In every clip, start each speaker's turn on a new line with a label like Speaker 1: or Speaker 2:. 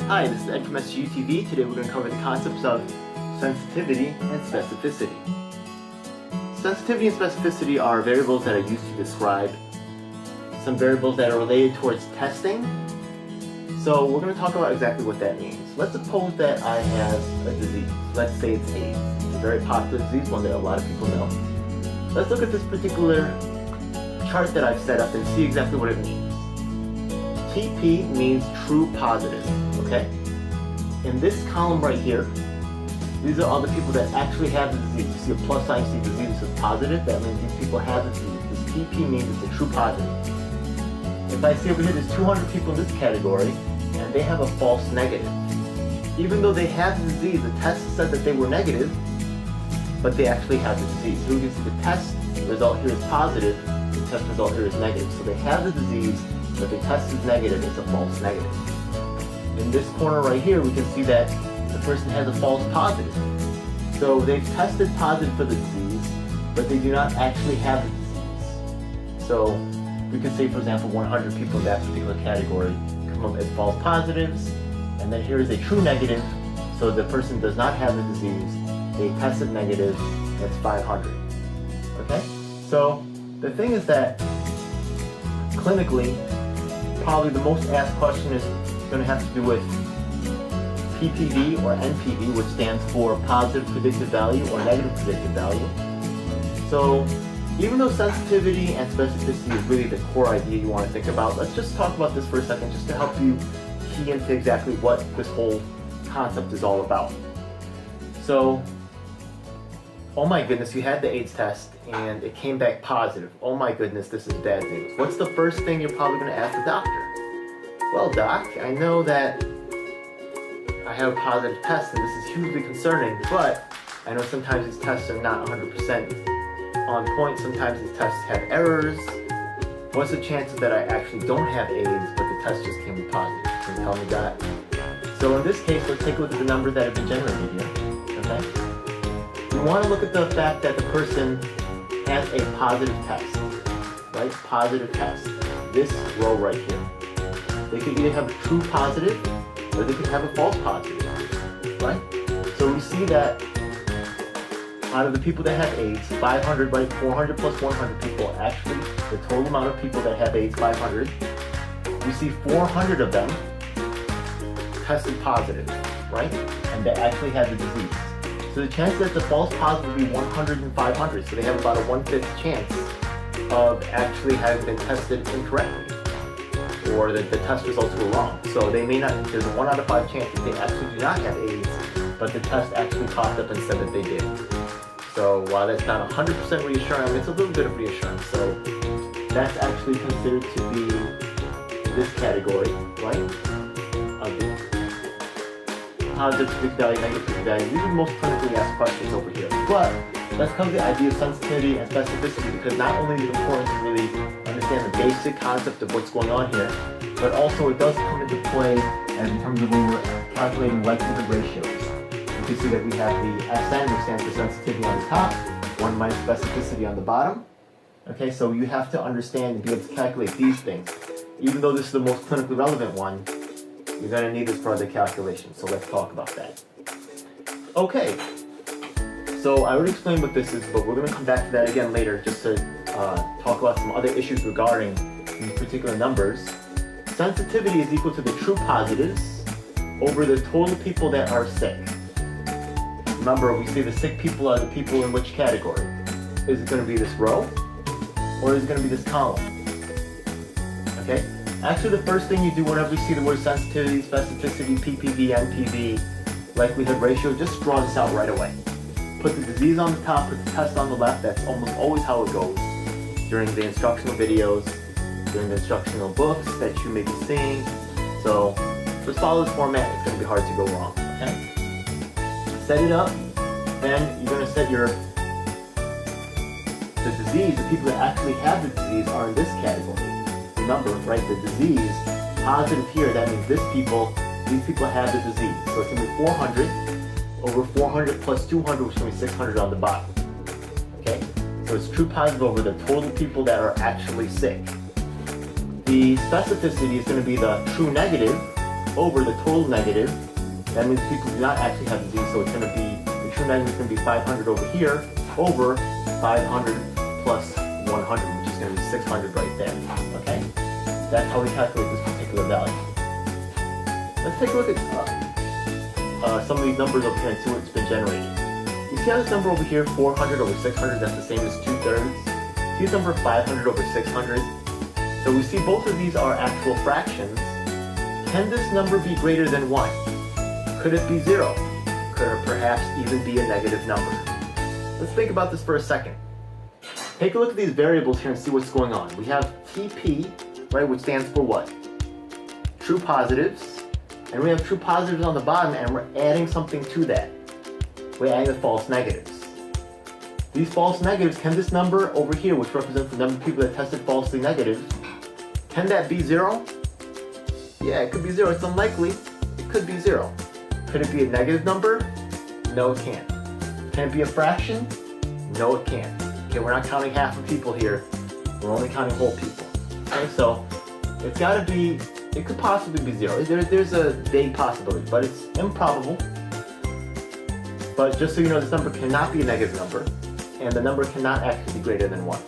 Speaker 1: Hi, this is Ed from SGUTV. Today we're going to cover the concepts of sensitivity and specificity. Sensitivity and specificity are variables that are used to describe some variables that are related towards testing. So we're going to talk about exactly what that means. Let's suppose that I have a disease. Let's say it's AIDS. It's a very popular disease, one that a lot of people know. Let's look at this particular chart that I've set up and see exactly what it means. TP means true positive, okay? In this column right here, these are all the people that actually have the disease. You see a plus sign, you see disease is positive, that means these people have the disease. This TP means it's a true positive. If I see over here, there's 200 people in this category, and they have a false negative. Even though they have the disease, the test said that they were negative, but they actually have the disease. So we can see the test result here is positive, the test result here is negative. So they have the disease, but the test is negative, it's a false negative. In this corner right here, we can see that the person has a false positive. So they've tested positive for the disease, but they do not actually have the disease. So we could say, for example, 100 people in that particular category come up as false positives, and then here is a true negative, so the person does not have the disease, they tested negative, that's 500. Okay? So the thing is that clinically, probably the most asked question is going to have to do with PPV or NPV, which stands for positive predictive value or negative predictive value. So even though sensitivity and specificity is really the core idea you want to think about, let's just talk about this for a second just to help you key into exactly what this whole concept is all about. So, oh my goodness, you had the AIDS test and it came back positive. Oh my goodness, this is bad news. What's the first thing you're probably going to ask the doctor? Well, doc, I know that I have a positive test and this is hugely concerning, but I know sometimes these tests are not 100% on point. Sometimes these tests have errors. What's the chances that I actually don't have AIDS, but the test just came positive? Can you tell me that? So in this case, let's take a look at the numbers that have been generated here, okay? We want to look at the fact that the person has a positive test, right? Positive test. This row right here. They could either have a true positive or they could have a false positive, right? So we see that out of the people that have AIDS, 500, right? 400 plus 100 people, actually, the total amount of people that have AIDS, 500. We see 400 of them tested positive, right? And they actually had the disease. So the chance that the false positive would be 100 and 500, so they have about a 1/5 chance of actually having been tested incorrectly, or that the test results were wrong. So they may not, there's a 1 out of 5 chance that they actually do not have AIDS, but the test actually popped up and said that they did. So while that's not 100% reassuring, it's a little bit of reassurance. So that's actually considered to be this category, right? Positive predictive value, negative predictive value. These are the most clinically asked questions over here. But let's come to the idea of sensitivity and specificity, because not only is it important to really understand the basic concept of what's going on here, but also it does come into play in terms of when we're calculating likelihood ratios. You can see that we have the SN, which stands for sensitivity on the top, 1 minus specificity on the bottom. Okay, so you have to understand and be able to calculate these things. Even though this is the most clinically relevant one, you're going to need this for other calculations, so let's talk about that. Okay, so I already explained what this is, but we're going to come back to that again later just to talk about some other issues regarding these particular numbers. Sensitivity is equal to the true positives over the total people that are sick. Remember, we see the sick people are the people in which category? Is it going to be this row, or is it going to be this column? Okay? Actually, the first thing you do whenever you see the word sensitivity, specificity, PPV, NPV, likelihood ratio, just draw this out right away. Put the disease on the top, put the test on the left. That's almost always how it goes during the instructional videos, during the instructional books that you may be seeing. So just follow this format. It's going to be hard to go wrong. Okay? Set it up, and you're going to set the disease. The people that actually have the disease are in this category. Remember, right, the disease, positive here, that means these people have the disease. So it's going to be 400 over 400 plus 200, which is going to be 600 on the bottom. Okay? So it's true positive over the total people that are actually sick. The specificity is going to be the true negative over the total negative. That means people do not actually have disease, so it's going to be, the true negative is going to be 500 over here, over 500 plus 100, which is going to be 600 right there, okay? That's how we calculate this particular value. Let's take a look at some of these numbers over here and see what's been generated. You see how this number over here, 400 over 600, that's the same as 2/3? See this number 500 over 600? So we see both of these are actual fractions. Can this number be greater than 1? Could it be 0? Could it perhaps even be a negative number? Let's think about this for a second. Take a look at these variables here and see what's going on. We have TP, right, which stands for what? True positives. And we have true positives on the bottom, and we're adding something to that. We're adding the false negatives. These false negatives, can this number over here, which represents the number of people that tested falsely negative, can that be 0? Yeah, it could be 0. It's unlikely. It could be 0. Could it be a negative number? No, it can't. Can it be a fraction? No, it can't. Okay, we're not counting half of people here. We're only counting whole people. Okay, so it's got to be, it could possibly be 0. There's a vague possibility, but it's improbable. But just so you know, this number cannot be a negative number, and the number cannot actually be greater than 1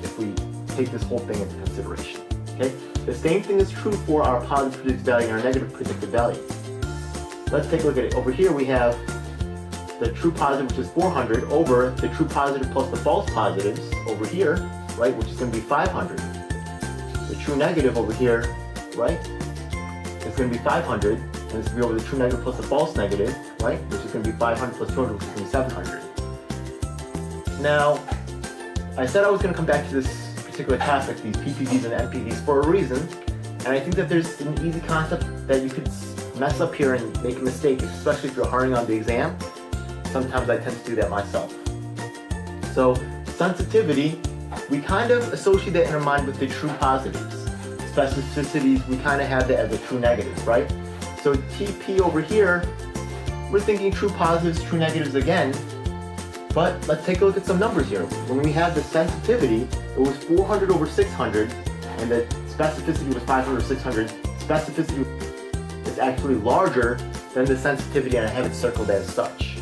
Speaker 1: if we take this whole thing into consideration. Okay? The same thing is true for our positive predicted value and our negative predicted value. Let's take a look at it. Over here we have the true positive, which is 400, over the true positive plus the false positives over here, right, which is going to be 500. The true negative over here, right, is going to be 500, and this is going to be over the true negative plus the false negative, right, which is going to be 500 plus 200, which is going to be 700. Now, I said I was going to come back to this particular topic, these PPVs and NPVs, for a reason, and I think that there's an easy concept that you could mess up here and make a mistake, especially if you're hurrying on the exam. Sometimes I tend to do that myself. So, sensitivity, we kind of associate that in our mind with the true positives. Specificities, we kind of have that as a true negative, right? So TP over here, we're thinking true positives, true negatives again, but let's take a look at some numbers here. When we had the sensitivity, it was 400 over 600, and the specificity was 500 over 600. Specificity is actually larger than the sensitivity, and I have it circled as such.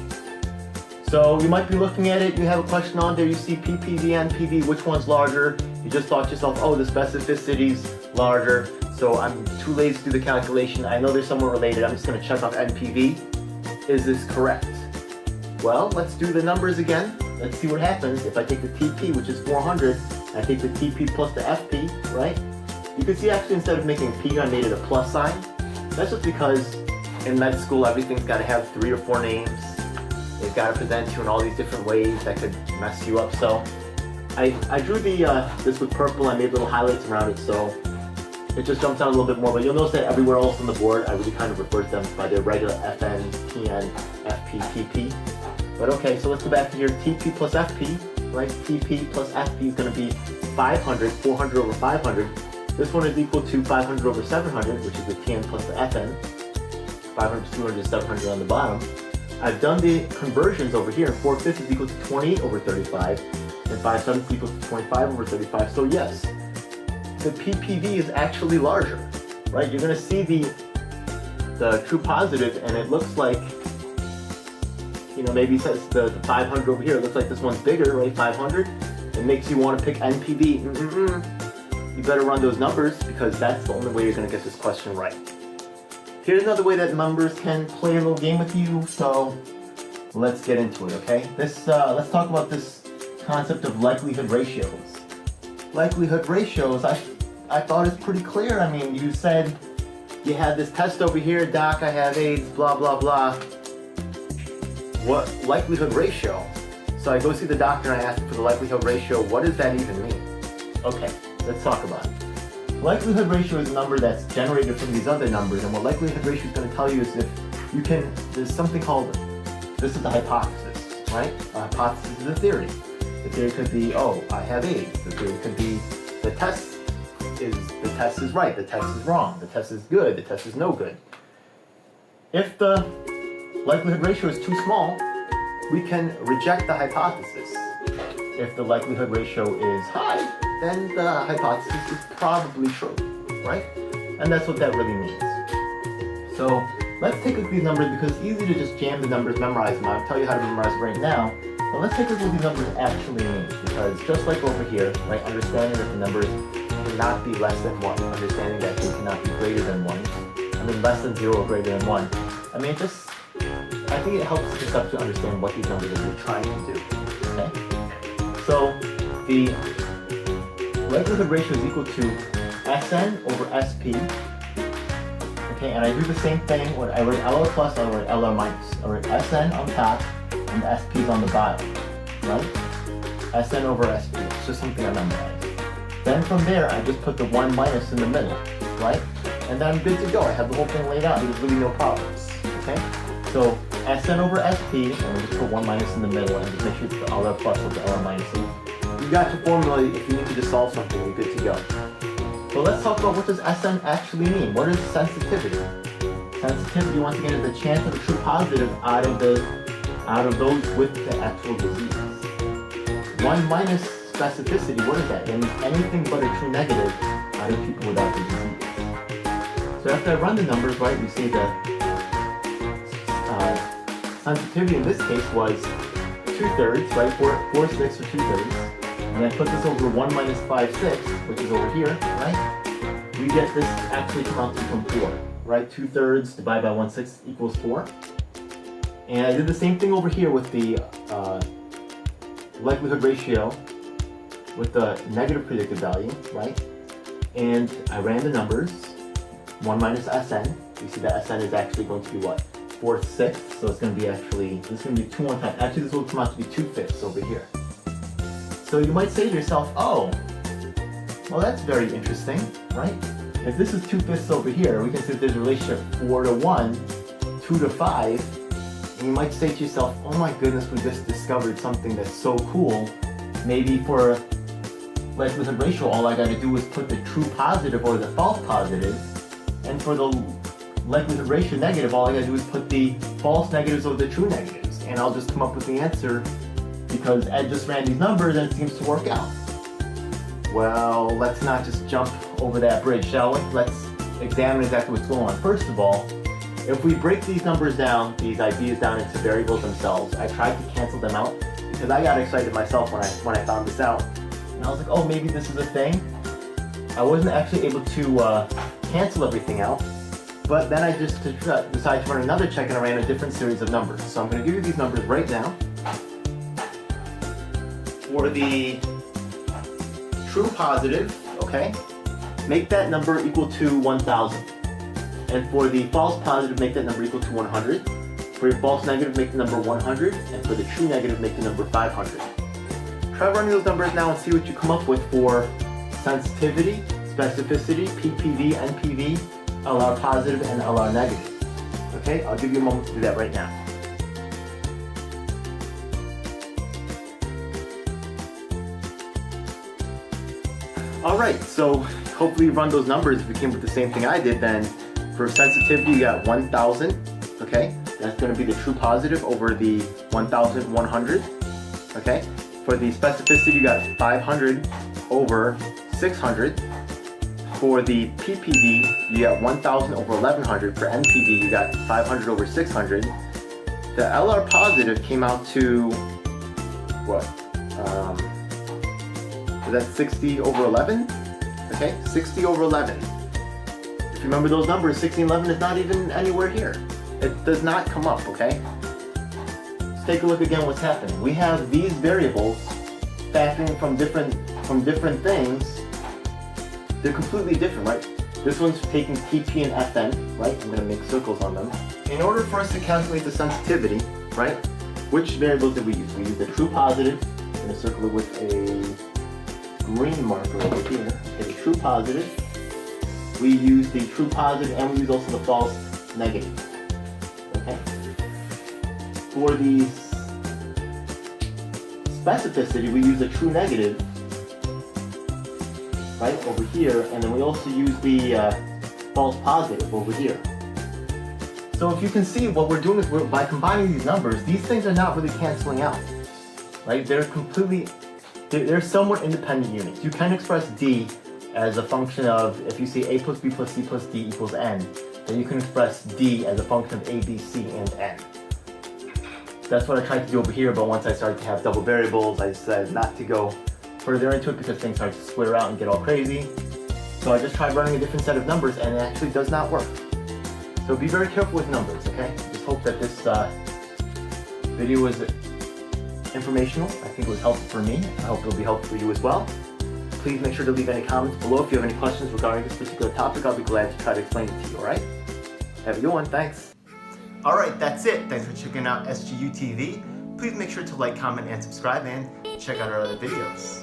Speaker 1: So you might be looking at it, you have a question on there, you see PPV, NPV, which one's larger? You just thought to yourself, oh, the specificity's larger, so I'm too lazy to do the calculation. I know they're somewhat related, I'm just going to check off NPV. Is this correct? Well, let's do the numbers again. Let's see what happens if I take the TP, which is 400, and I take the TP plus the FP, right? You can see actually instead of making a P, I made it a plus sign. That's just because in med school everything's got to have 3 or 4 names. They've got to present you in all these different ways that could mess you up. So I drew this with purple. I made little highlights around it so it just jumps out a little bit more. But you'll notice that everywhere else on the board, I really kind of refer to them by their regular FN, TN, FP, TP. But okay, so let's go back to here. TP plus FP, right? TP plus FP is going to be 500, 400 over 500. This one is equal to 500 over 700, which is the TN plus the FN. 500 to 200 is 700 on the bottom. I've done the conversions over here. 4/5 is equal to 28 over 35, and 5/7 is equal to 25 over 35. So yes, the PPV is actually larger, right? You're going to see the true positive, and it looks like, you know, maybe it says the 500 over here. It looks like this one's bigger, right? 500. It makes you want to pick NPV. You better run those numbers because that's the only way you're going to get this question right. Here's another way that numbers can play a little game with you, so let's get into it, okay? Let's talk about this concept of likelihood ratios. Likelihood ratios, I thought it's pretty clear. I mean, you said you had this test over here, doc, I have AIDS, blah, blah, blah. What likelihood ratio? So I go see the doctor and I ask him for the likelihood ratio. What does that even mean? Okay, let's talk about it. Likelihood ratio is a number that's generated from these other numbers, and what likelihood ratio is going to tell you is if you can, there's something called, this is the hypothesis, right? A hypothesis is a theory. The theory could be, oh, I have AIDS. The theory could be, the test is right, the test is wrong, the test is good, the test is no good. If the likelihood ratio is too small, we can reject the hypothesis. If the likelihood ratio is high, then the hypothesis is probably true, right? And that's what that really means. So let's take a look at these numbers because it's easy to just jam the numbers, memorize them. I'll tell you how to memorize it right now. But let's take a look at what these numbers actually mean, because just like over here, right, understanding that the numbers cannot be less than 1, understanding that they cannot be greater than 1, I mean less than 0 or greater than 1. I mean, I think it helps us up to understand what these numbers are really trying to do, okay? So the likelihood ratio is equal to Sn over Sp. Okay, and I do the same thing when I write LR plus, I write LR minus. I write Sn on top and the Sp is on the bottom, right? Sn over Sp, it's just something I memorized. Then from there, I just put the 1 minus in the middle, right? And then I'm good to go. I have the whole thing laid out, there's really no problems, okay? So Sn over Sp, and we just put 1 minus in the middle, and just make sure it's the LR plus or the LR minus. So you got your formula if you need to just solve something, you're good to go. So let's talk about what does Sn actually mean. What is sensitivity? Sensitivity, once again, is the chance of a true positive out of those with the actual disease. 1 minus specificity, what is that? That means anything but a true negative out of people without the disease. So after I run the numbers, right, we see the sensitivity in this case was 2/3, right? 4/6 or 2/3. And I put this over 1 minus 5/6, which is over here, right? We get this actually come out to become 4, right? 2/3 divided by 1/6 equals 4. And I did the same thing over here with the likelihood ratio with the negative predicted value, right? And I ran the numbers, 1 minus Sn. You see that Sn is actually going to be what? 4/6, so it's going to be this is going to be 2 1 time. Actually, this will come out to be 2/5 over here. So you might say to yourself, oh, well that's very interesting, right? If this is 2/5 over here, we can see that there's a relationship 4 to 1, 2 to 5, and you might say to yourself, oh my goodness, we just discovered something that's so cool. Maybe for likelihood ratio, all I gotta do is put the true positive or the false positive, and for the likelihood ratio negative, all I gotta do is put the false negatives or the true negatives, and I'll just come up with the answer because Ed just ran these numbers and it seems to work out. Well, let's not just jump over that bridge, shall we? Let's examine exactly what's going on. First of all, if we break these numbers down, these ideas down into variables themselves, I tried to cancel them out because I got excited myself when I found this out. And I was like, oh, maybe this is a thing. I wasn't actually able to cancel everything out, but then I just decided to run another check and I ran a different series of numbers. So I'm going to give you these numbers right now. For the true positive, okay, make that number equal to 1,000. And for the false positive, make that number equal to 100. For your false negative, make the number 100. And for the true negative, make the number 500. Try running those numbers now and see what you come up with for sensitivity, specificity, PPV, NPV, LR positive, and LR negative. Okay, I'll give you a moment to do that right now. Alright, so hopefully you run those numbers. If you came with the same thing I did, then for sensitivity you got 1,000, okay? That's going to be the true positive over the 1,100, okay? For the specificity you got 500 over 600. For the PPV you got 1,000 over 1,100. For NPV you got 500 over 600. The LR positive came out to, what? That's 60 over 11, okay? 60 over 11. If you remember those numbers, 60 and 11 is not even anywhere here. It does not come up, okay? Let's take a look again what's happening. We have these variables factoring from different things. They're completely different, right? This one's taking PP and Fn, right? I'm gonna make circles on them. In order for us to calculate the sensitivity, right? Which variables did we use? We used the true positive. I'm gonna circle it with a green marker over here. Okay, the true positive. We use the true positive and we use also the false negative. Okay. For the specificity, we use the true negative, right, over here, and then we also use the false positive over here. So if you can see, what we're doing is by combining these numbers, these things are not really canceling out, right? They're somewhat independent units. You can express D as a function of, if you say A plus B plus C plus D equals N, that you can express D as a function of A, B, C, and N. That's what I tried to do over here, but once I started to have double variables, I decided not to go further into it because things start to square out and get all crazy. So I just tried running a different set of numbers and it actually does not work. So be very careful with numbers, okay? Just hope that this video was informational. I think it was helpful for me. I hope it'll be helpful for you as well. Please make sure to leave any comments below if you have any questions regarding this particular topic. I'll be glad to try to explain it to you, alright? Have a good one, thanks. Alright, that's it. Thanks for checking out SGU TV. Please make sure to like, comment, and subscribe, and check out our other videos.